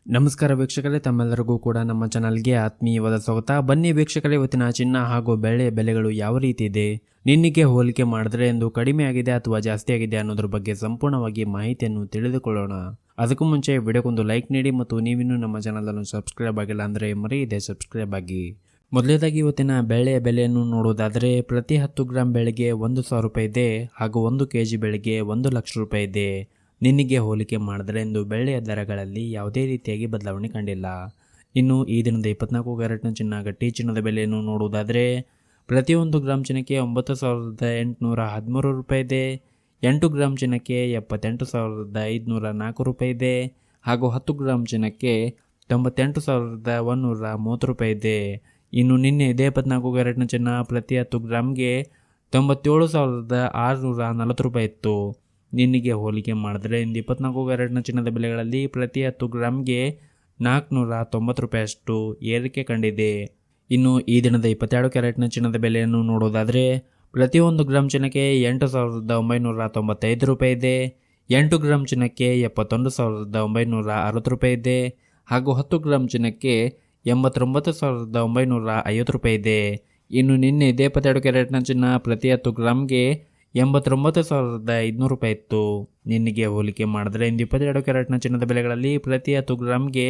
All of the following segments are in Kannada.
ನಮಸ್ಕಾರ ವೀಕ್ಷಕರೇ, ತಮ್ಮೆಲ್ಲರಿಗೂ ಕೂಡ ನಮ್ಮ ಚಾನಲ್ಗೆ ಆತ್ಮೀಯವಾದ ಸ್ವಾಗತ. ಬನ್ನಿ ವೀಕ್ಷಕರೇ, ಇವತ್ತಿನ ಚಿನ್ನ ಹಾಗೂ ಬೆಳ್ಳಿಯ ಬೆಲೆಗಳು ಯಾವ ರೀತಿ ಇದೆ, ನಿನ್ನೆಗೆ ಹೋಲಿಕೆ ಮಾಡಿದ್ರೆ ಎಂದು ಕಡಿಮೆ ಆಗಿದೆ ಅಥವಾ ಜಾಸ್ತಿ ಆಗಿದೆ ಅನ್ನೋದ್ರ ಬಗ್ಗೆ ಸಂಪೂರ್ಣವಾಗಿ ಮಾಹಿತಿಯನ್ನು ತಿಳಿದುಕೊಳ್ಳೋಣ. ಅದಕ್ಕೂ ಮುಂಚೆ ವಿಡಿಯೋಗೊಂದು ಲೈಕ್ ನೀಡಿ ಮತ್ತು ನೀವಿನ್ನೂ ನಮ್ಮ ಚಾನಲ್ ಅನ್ನು ಸಬ್ಸ್ಕ್ರೈಬ್ ಆಗಿಲ್ಲ ಅಂದರೆ ಮರೆಯದೆ ಸಬ್ಸ್ಕ್ರೈಬ್ ಆಗಿ. ಮೊದಲನೇದಾಗಿ ಇವತ್ತಿನ ಬೆಳ್ಳಿಯ ಬೆಲೆಯನ್ನು ನೋಡುವುದಾದರೆ ಪ್ರತಿ 10 ಗ್ರಾಂ ಬೆಳ್ಳಿಗೆ 1,000 ರೂಪಾಯಿ ಇದೆ ಹಾಗೂ 1 ಕೆಜಿ ಬೆಳ್ಳಿಗೆ 1 ಲಕ್ಷ ರೂಪಾಯಿ ಇದೆ. ನಿನ್ನೆಗೆ ಹೋಲಿಕೆ ಮಾಡಿದರೆ ಇಂದು ಬೆಳ್ಳಿಯ ದರಗಳಲ್ಲಿ ಯಾವುದೇ ರೀತಿಯಾಗಿ ಬದಲಾವಣೆ ಕಂಡಿಲ್ಲ. ಇನ್ನು ಈ ದಿನದ 24 ಕ್ಯಾರೆಟ್ನ ಚಿನ್ನ ಗಟ್ಟಿ ಚಿನ್ನದ ಬೆಲೆಯನ್ನು ನೋಡುವುದಾದರೆ ಪ್ರತಿ 1 ಗ್ರಾಂ ಚಿನ್ನಕ್ಕೆ 9,813 ರೂಪಾಯಿ ಇದೆ. 8 ಗ್ರಾಂ ಚಿನ್ನಕ್ಕೆ 78,504 ರೂಪಾಯಿ ಇದೆ ಹಾಗೂ 10 ಗ್ರಾಂ ಚಿನ್ನಕ್ಕೆ 98,130 ರೂಪಾಯಿ ಇದೆ. ಇನ್ನು ನಿನ್ನೆ ಇದೇ 24 ಕ್ಯಾರೆಟ್ನ ಚಿನ್ನ ಪ್ರತಿ 10 ಗ್ರಾಮ್ಗೆ 97,640 ರೂಪಾಯಿ ಇತ್ತು. ನಿನ್ನೆಗೆ ಹೋಲಿಕೆ ಮಾಡಿದ್ರೆ ಇಂದು 24 ಕ್ಯಾರೆಟ್ನ ಚಿನ್ನದ ಬೆಲೆಗಳಲ್ಲಿ ಪ್ರತಿ 10 ಗ್ರಾಮ್ಗೆ 490 ರೂಪಾಯಿಯಷ್ಟು ಏರಿಕೆ ಕಂಡಿದೆ. ಇನ್ನು ಈ ದಿನದ 22 ಕ್ಯಾರೆಟ್ನ ಚಿನ್ನದ ಬೆಲೆಯನ್ನು ನೋಡೋದಾದರೆ ಪ್ರತಿ 1 ಗ್ರಾಂ ಚಿನ್ನಕ್ಕೆ 8,995 ರೂಪಾಯಿ ಇದೆ. 8 ಗ್ರಾಂ ಚಿನ್ನಕ್ಕೆ 71,960 ರೂಪಾಯಿ ಇದೆ ಹಾಗೂ 10 ಗ್ರಾಂ ಚಿನ್ನಕ್ಕೆ 89,950 ರೂಪಾಯಿ ಇದೆ. ಇನ್ನು ನಿನ್ನೆ ಇದೇ 22 ಕ್ಯಾರೆಟ್ನ ಚಿನ್ನ ಪ್ರತಿ 10 ಗ್ರಾಮ್ಗೆ 89,500 ರೂಪಾಯಿ ಇತ್ತು. ನಿನ್ನೆಗೆ ಹೋಲಿಕೆ ಮಾಡಿದ್ರೆ ಇಂದು 22 ಕ್ಯಾರೆಟ್ನ ಚಿನ್ನದ ಬೆಲೆಗಳಲ್ಲಿ ಪ್ರತಿ 10 ಗ್ರಾಮ್ಗೆ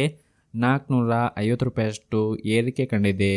450 ರೂಪಾಯಿಯಷ್ಟು ಏರಿಕೆ ಕಂಡಿದೆ.